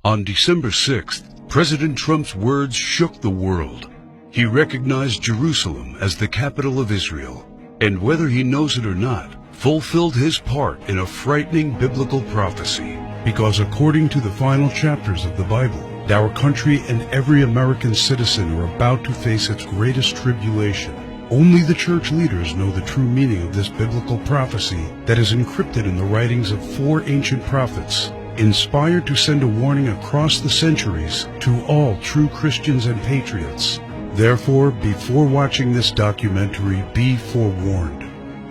On December 6th, President Trump's words shook the world. He recognized Jerusalem as the capital of Israel, and whether he knows it or not, fulfilled his part in a frightening biblical prophecy. Because according to the final chapters of the Bible, our country and every American citizen are about to face its greatest tribulation. Only the church leaders know the true meaning of this biblical prophecy that is encrypted in the writings of 4 ancient prophets, inspired to send a warning across the centuries to all true Christians and patriots. Therefore, before watching this documentary, be forewarned.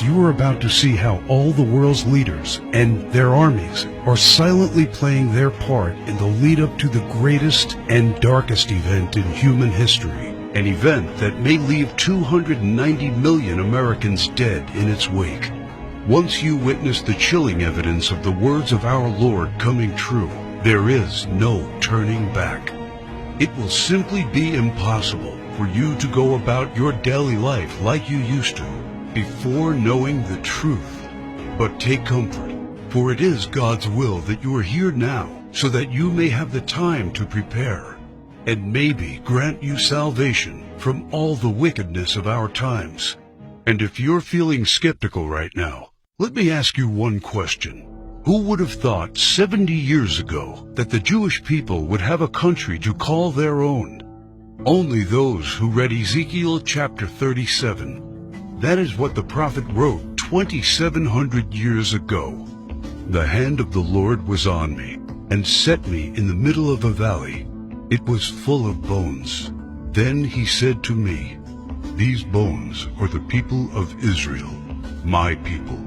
You are about to see how all the world's leaders and their armies are silently playing their part in the lead up to the greatest and darkest event in human history. An event that may leave 290 million Americans dead in its wake. Once you witness the chilling evidence of the words of our Lord coming true, there is no turning back. It will simply be impossible for you to go about your daily life like you used to before knowing the truth. But take comfort, for it is God's will that you are here now, so that you may have the time to prepare, and maybe grant you salvation from all the wickedness of our times. And if you're feeling skeptical right now, let me ask you one question. Who would have thought 70 years ago that the Jewish people would have a country to call their own? Only those who read Ezekiel chapter 37. That is what the prophet wrote 2,700 years ago. The hand of the Lord was on me, and set me in the middle of a valley. It was full of bones. Then he said to me, "These bones are the people of Israel, my people.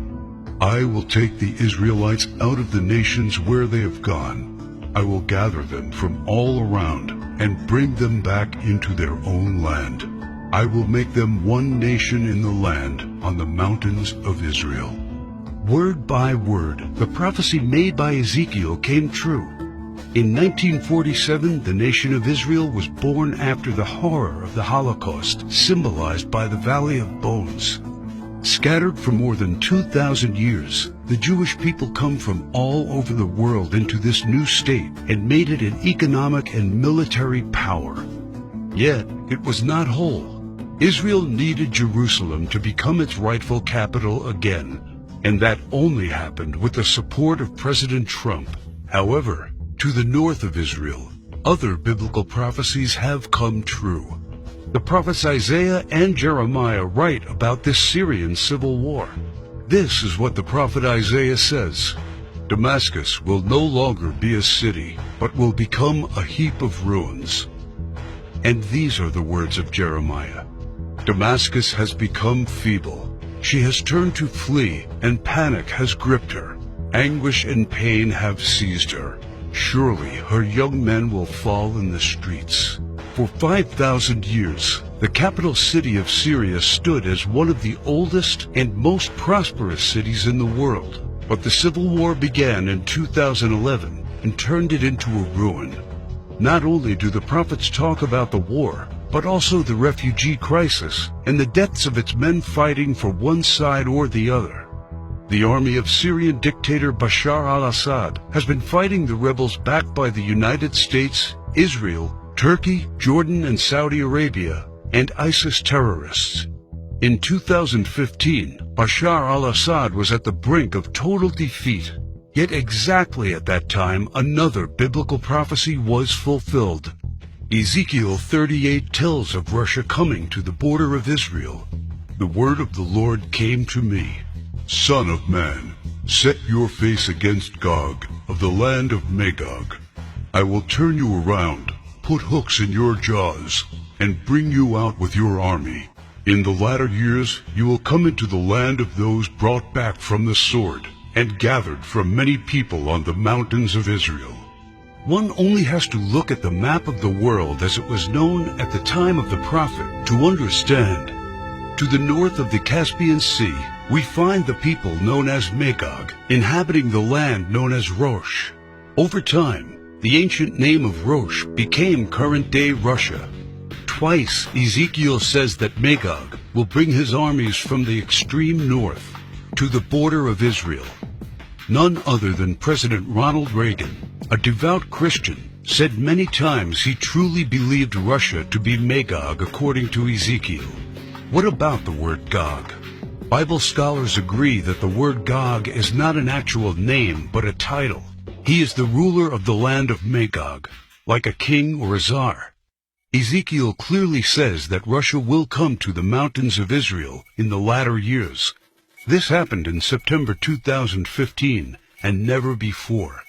I will take the Israelites out of the nations where they have gone. I will gather them from all around and bring them back into their own land. I will make them one nation in the land on the mountains of Israel." Word by word, the prophecy made by Ezekiel came true. In 1947, the nation of Israel was born after the horror of the Holocaust, symbolized by the Valley of Bones. Scattered for more than 2,000 years, the Jewish people come from all over the world into this new state and made it an economic and military power. Yet, it was not whole. Israel needed Jerusalem to become its rightful capital again, and that only happened with the support of President Trump. However, to the north of Israel, other biblical prophecies have come true. The prophets Isaiah and Jeremiah write about this Syrian civil war. This is what the prophet Isaiah says: "Damascus will no longer be a city, but will become a heap of ruins." And these are the words of Jeremiah: "Damascus has become feeble. She has turned to flee, and panic has gripped her. Anguish and pain have seized her. Surely her young men will fall in the streets." For 5,000 years, the capital city of Syria stood as one of the oldest and most prosperous cities in the world. But the civil war began in 2011 and turned it into a ruin. Not only do the prophets talk about the war, but also the refugee crisis and the deaths of its men fighting for one side or the other. The army of Syrian dictator Bashar al-Assad has been fighting the rebels backed by the United States, Israel, Turkey, Jordan, and Saudi Arabia, and ISIS terrorists. In 2015, Bashar al-Assad was at the brink of total defeat. Yet exactly at that time, another biblical prophecy was fulfilled. Ezekiel 38 tells of Russia coming to the border of Israel. The word of the Lord came to me: "Son of man, set your face against Gog of the land of Magog. I will turn you around, put hooks in your jaws, and bring you out with your army. In the latter years you will come into the land of those brought back from the sword, and gathered from many people on the mountains of Israel." One only has to look at the map of the world as it was known at the time of the prophet to understand. To the north of the Caspian Sea, we find the people known as Magog, inhabiting the land known as Rosh. Over time, the ancient name of Rosh became current-day Russia. Twice, Ezekiel says that Magog will bring his armies from the extreme north to the border of Israel. None other than President Ronald Reagan, a devout Christian, said many times he truly believed Russia to be Magog according to Ezekiel. What about the word Gog? Bible scholars agree that the word Gog is not an actual name, but a title. He is the ruler of the land of Magog, like a king or a czar. Ezekiel clearly says that Russia will come to the mountains of Israel in the latter years. This happened in September 2015 and never before.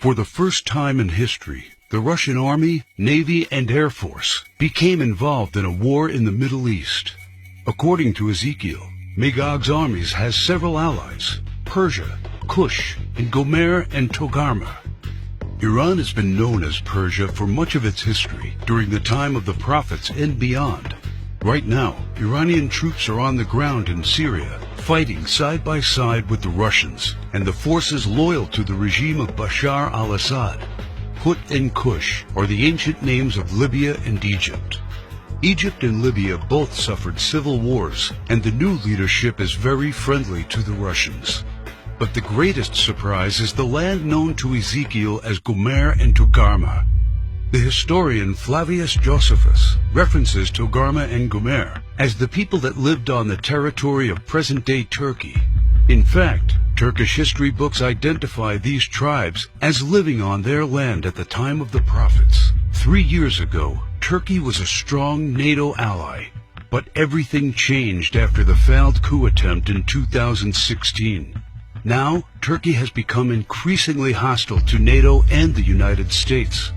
For the first time in history, the Russian Army, Navy, and Air Force became involved in a war in the Middle East. According to Ezekiel, Magog's armies has several allies: Persia, Cush, and Gomer and Togarmah. Iran has been known as Persia for much of its history during the time of the prophets and beyond. Right now, Iranian troops are on the ground in Syria, fighting side by side with the Russians and the forces loyal to the regime of Bashar al-Assad. Put and Cush are the ancient names of Libya and Egypt. Egypt and Libya both suffered civil wars, and the new leadership is very friendly to the Russians. But the greatest surprise is the land known to Ezekiel as Gomer and Togarmah. The historian Flavius Josephus references Togarmah and Gomer as the people that lived on the territory of present-day Turkey. In fact, Turkish history books identify these tribes as living on their land at the time of the prophets. 3 years ago, Turkey was a strong NATO ally, but everything changed after the failed coup attempt in 2016. Now, Turkey has become increasingly hostile to NATO and the United States.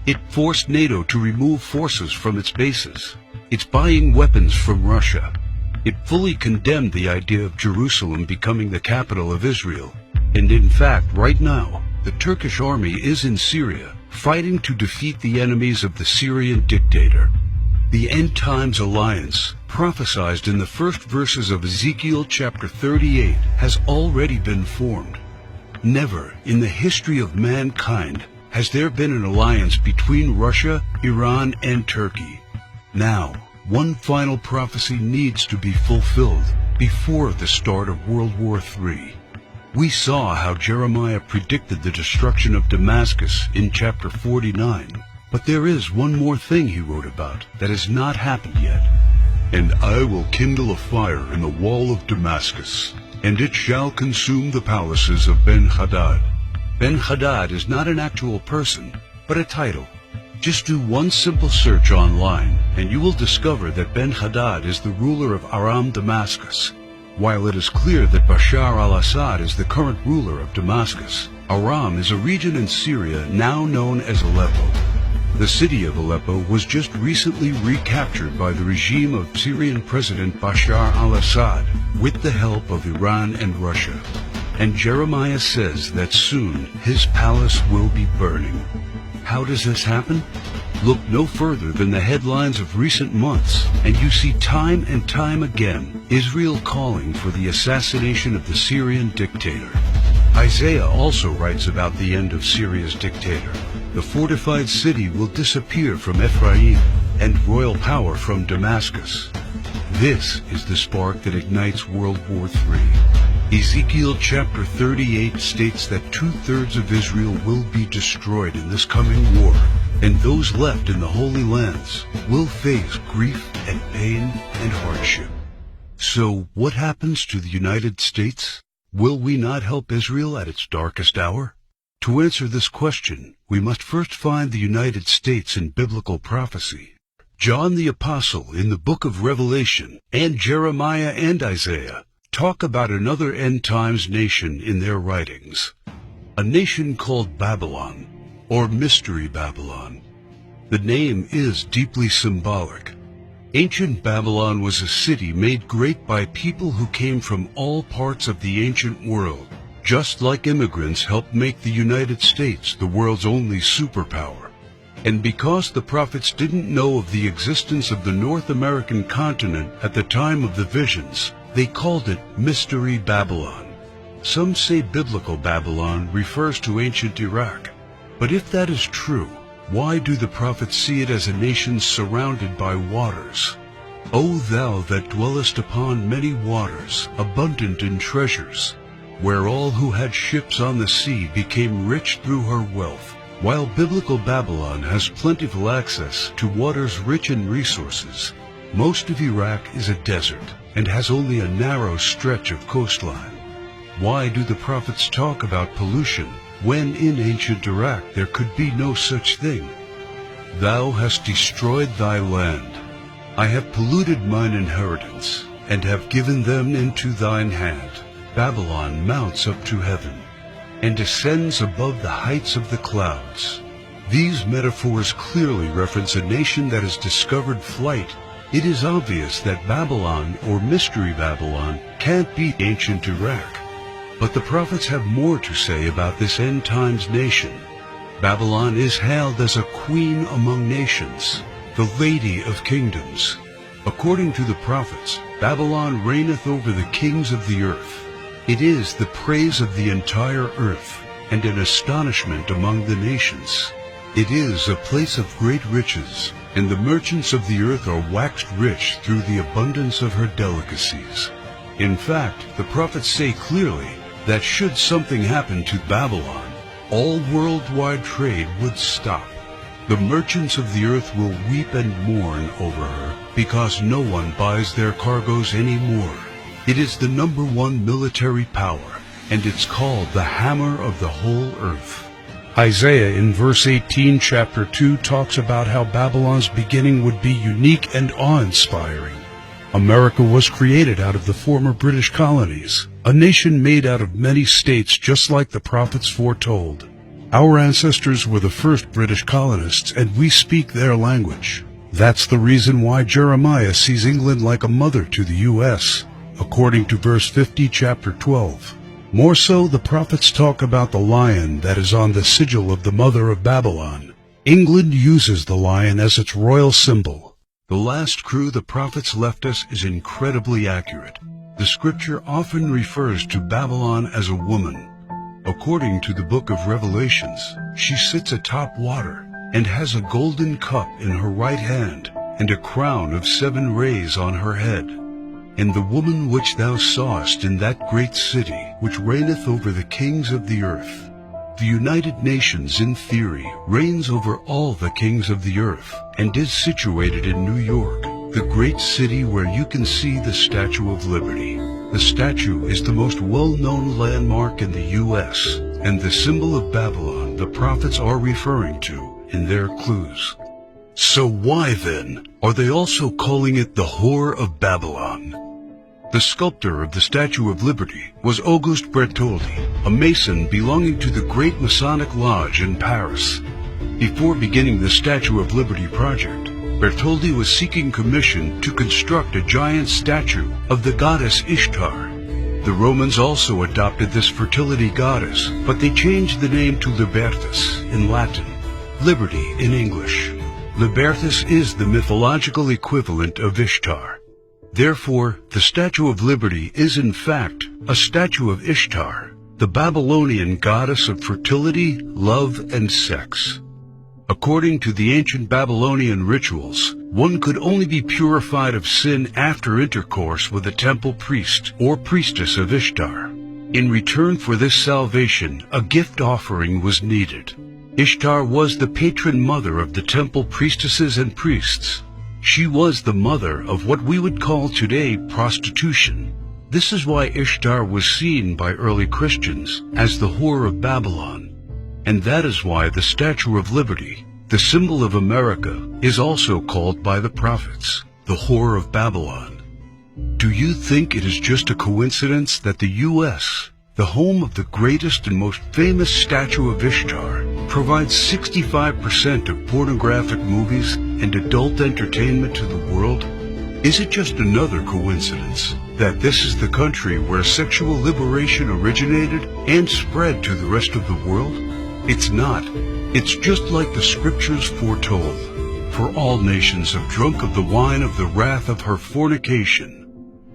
It forced NATO to remove forces from its bases. It's buying weapons from Russia. It fully condemned the idea of Jerusalem becoming the capital of Israel. And in fact, right now, the Turkish army is in Syria, fighting to defeat the enemies of the Syrian dictator. The End Times Alliance, prophesied in the first verses of Ezekiel chapter 38, has already been formed. Never in the history of mankind has there been an alliance between Russia, Iran, and Turkey. Now, one final prophecy needs to be fulfilled before the start of World War III. We saw how Jeremiah predicted the destruction of Damascus in chapter 49. But there is one more thing he wrote about that has not happened yet. And I will kindle a fire in the wall of Damascus, and it shall consume the palaces of Ben-Hadad. Ben-Hadad is not an actual person, but a title. Just do one simple search online, and you will discover that Ben-Hadad is the ruler of Aram Damascus. While it is clear that Bashar al-Assad is the current ruler of Damascus, Aram is a region in Syria now known as Aleppo. The city of Aleppo was just recently recaptured by the regime of Syrian President Bashar al-Assad with the help of Iran and Russia. And Jeremiah says that soon his palace will be burning. How does this happen? Look no further than the headlines of recent months, and you see time and time again Israel calling for the assassination of the Syrian dictator. Isaiah also writes about the end of Syria's dictator. The fortified city will disappear from Ephraim and royal power from Damascus. This is the spark that ignites World War III. Ezekiel chapter 38 states that 2/3 of Israel will be destroyed in this coming war, and those left in the Holy Lands will face grief and pain and hardship. So what happens to the United States? Will we not help Israel at its darkest hour? To answer this question, we must first find the United States in biblical prophecy. John the Apostle in the book of Revelation and Jeremiah and Isaiah talk about another end-times nation in their writings. A nation called Babylon, or Mystery Babylon. The name is deeply symbolic. Ancient Babylon was a city made great by people who came from all parts of the ancient world, just like immigrants helped make the United States the world's only superpower. And because the prophets didn't know of the existence of the North American continent at the time of the visions, they called it Mystery Babylon. Some say biblical Babylon refers to ancient Iraq. But if that is true, why do the prophets see it as a nation surrounded by waters? O thou that dwellest upon many waters, abundant in treasures, where all who had ships on the sea became rich through her wealth, While biblical Babylon has plentiful access to waters rich in resources, most of Iraq is a desert and has only a narrow stretch of coastline. Why do the prophets talk about pollution when in ancient Iraq there could be no such thing? Thou hast destroyed thy land. I have polluted mine inheritance, and have given them into thine hand. Babylon mounts up to heaven, and descends above the heights of the clouds. These metaphors clearly reference a nation that has discovered flight. It is obvious that Babylon, or Mystery Babylon, can't be ancient Iraq. But the prophets have more to say about this end times nation. Babylon is hailed as a queen among nations, the lady of kingdoms. According to the prophets, Babylon reigneth over the kings of the earth. It is the praise of the entire earth, and an astonishment among the nations. It is a place of great riches, and the merchants of the earth are waxed rich through the abundance of her delicacies. In fact, the prophets say clearly that should something happen to Babylon, all worldwide trade would stop. The merchants of the earth will weep and mourn over her, because no one buys their cargoes anymore. It is the #1 military power, and it's called the hammer of the whole earth. Isaiah in verse 18, chapter 2, talks about how Babylon's beginning would be unique and awe-inspiring. America was created out of the former British colonies, a nation made out of many states just like the prophets foretold. Our ancestors were the first British colonists, and we speak their language. That's the reason why Jeremiah sees England like a mother to the U.S., according to verse 50, chapter 12. More so, the prophets talk about the lion that is on the sigil of the mother of Babylon. England uses the lion as its royal symbol. The last crew the prophets left us is incredibly accurate. The scripture often refers to Babylon as a woman. According to the book of Revelations, she sits atop water and has a golden cup in her right hand and a crown of 7 rays on her head. And the woman which thou sawest in that great city, which reigneth over the kings of the earth. The United Nations, in theory, reigns over all the kings of the earth, and is situated in New York, the great city where you can see the Statue of Liberty. The statue is the most well-known landmark in the U.S., and the symbol of Babylon the prophets are referring to in their clues. So why, then, are they also calling it the Whore of Babylon? The sculptor of the Statue of Liberty was Auguste Bertoldi, a Mason belonging to the Great Masonic Lodge in Paris. Before beginning the Statue of Liberty project, Bertoldi was seeking permission to construct a giant statue of the goddess Ishtar. The Romans also adopted this fertility goddess, but they changed the name to Libertas in Latin, liberty in English. Libertas is the mythological equivalent of Ishtar. Therefore, the Statue of Liberty is in fact a statue of Ishtar, the Babylonian goddess of fertility, love, and sex. According to the ancient Babylonian rituals, one could only be purified of sin after intercourse with a temple priest or priestess of Ishtar. In return for this salvation, a gift offering was needed. Ishtar was the patron mother of the temple priestesses and priests. She was the mother of what we would call today prostitution. This is why Ishtar was seen by early Christians as the Whore of Babylon. And that is why the Statue of Liberty, the symbol of America, is also called by the prophets the Whore of Babylon. Do you think it is just a coincidence that the U.S., the home of the greatest and most famous statue of Ishtar, provides 65% of pornographic movies and adult entertainment to the world? Is it just another coincidence that this is the country where sexual liberation originated and spread to the rest of the world? It's not. It's just like the scriptures foretold. For all nations have drunk of the wine of the wrath of her fornication.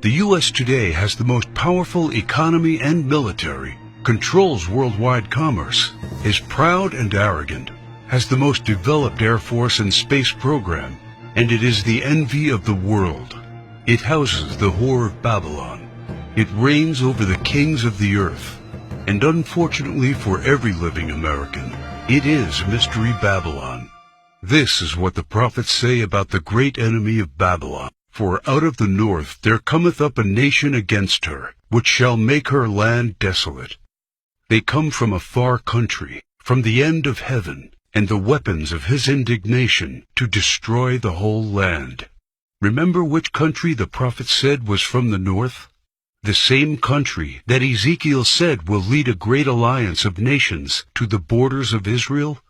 The U.S. today has the most powerful economy and military, controls worldwide commerce, is proud and arrogant, has the most developed Air Force and space program, and it is the envy of the world. It houses the Whore of Babylon. It reigns over the kings of the earth. And unfortunately for every living American, It is Mystery Babylon. This is what the prophets say about the great enemy of Babylon. For out of the north there cometh up a nation against her, which shall make her land desolate. They come from a far country, from the end of heaven, and the weapons of his indignation to destroy the whole land. Remember which country the prophet said was from the north? The same country that Ezekiel said will lead a great alliance of nations to the borders of Israel?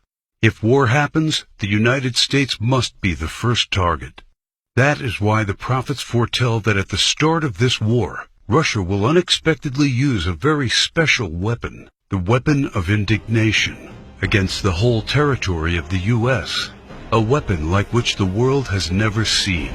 If war happens, the United States must be the first target. That is why the prophets foretell that at the start of this war, Russia will unexpectedly use a very special weapon, the weapon of indignation, against the whole territory of the U.S., a weapon like which the world has never seen.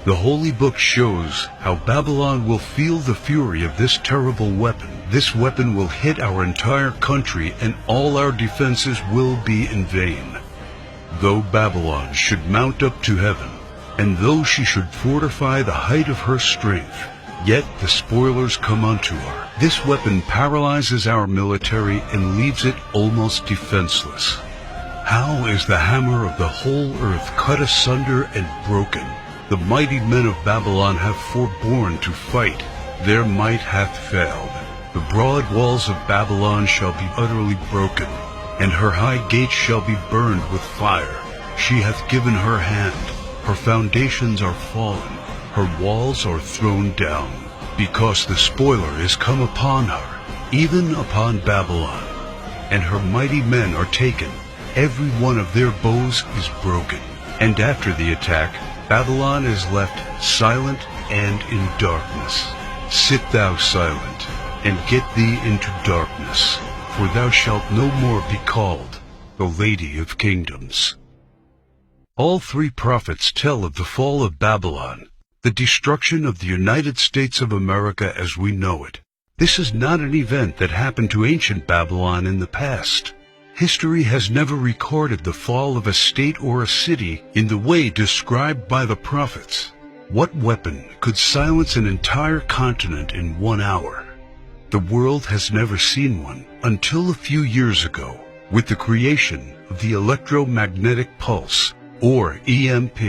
The Holy Book shows how Babylon will feel the fury of this terrible weapon. This weapon will hit our entire country, and all our defenses will be in vain. Though Babylon should mount up to heaven, and though she should fortify the height of her strength, yet the spoilers come unto her. This weapon paralyzes our military and leaves it almost defenseless. How is the hammer of the whole earth cut asunder and broken? The mighty men of Babylon have forborne to fight. Their might hath failed. The broad walls of Babylon shall be utterly broken, and her high gates shall be burned with fire. She hath given her hand. Her foundations are fallen. Her walls are thrown down, because the spoiler is come upon her, even upon Babylon. And her mighty men are taken. Every one of their bows is broken. And after the attack, Babylon is left silent and in darkness. Sit thou silent, and get thee into darkness, for thou shalt no more be called the Lady of Kingdoms. All three prophets tell of the fall of Babylon, the destruction of the United States of America as we know it. This is not an event that happened to ancient Babylon in the past. History has never recorded the fall of a state or a city in the way described by the prophets. What weapon could silence an entire continent in 1 hour? The world has never seen one until a few years ago, with the creation of the electromagnetic pulse, or EMP.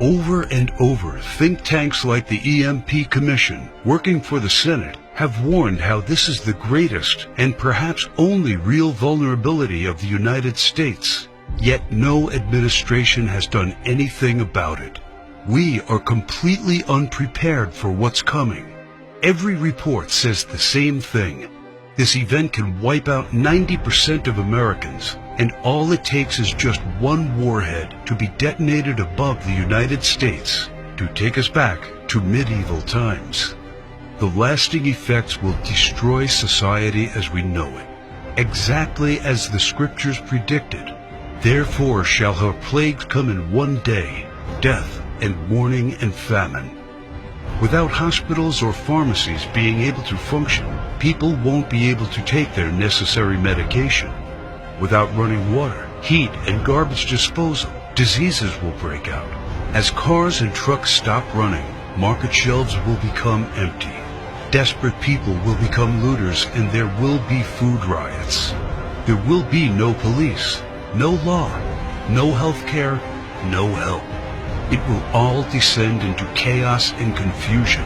Over and over, think tanks like the EMP Commission, working for the Senate, have warned how this is the greatest and perhaps only real vulnerability of the United States. Yet no administration has done anything about it. We are completely unprepared for what's coming. Every report says the same thing. This event can wipe out 90% of Americans, and all it takes is just one warhead to be detonated above the United States to take us back to medieval times. The lasting effects will destroy society as we know it, exactly as the scriptures predicted. Therefore shall her plagues come in one day, death and mourning and famine. Without hospitals or pharmacies being able to function, people won't be able to take their necessary medication. Without running water, heat, and garbage disposal, diseases will break out. As cars and trucks stop running, market shelves will become empty. Desperate people will become looters, and there will be food riots. There will be no police, no law, no health care, no help. It will all descend into chaos and confusion,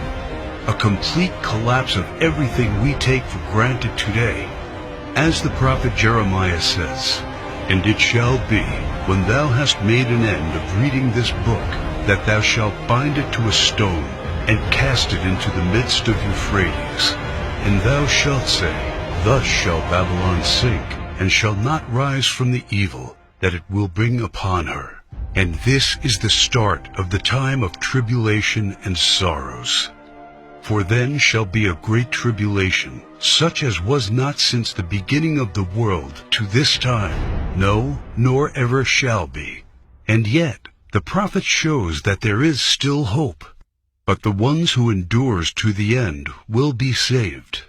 a complete collapse of everything we take for granted today. As the prophet Jeremiah says, "And it shall be, when thou hast made an end of reading this book, that thou shalt bind it to a stone, and cast it into the midst of Euphrates. And thou shalt say, Thus shall Babylon sink, and shall not rise from the evil that it will bring upon her. And this is the start of the time of tribulation and sorrows. For then shall be a great tribulation, such as was not since the beginning of the world to this time, no, nor ever shall be." And yet, the prophet shows that there is still hope. But the ones who endures to the end will be saved.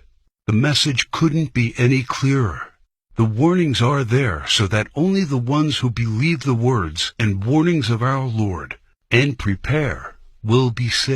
The message couldn't be any clearer. The warnings are there so that only the ones who believe the words and warnings of our Lord and prepare will be saved.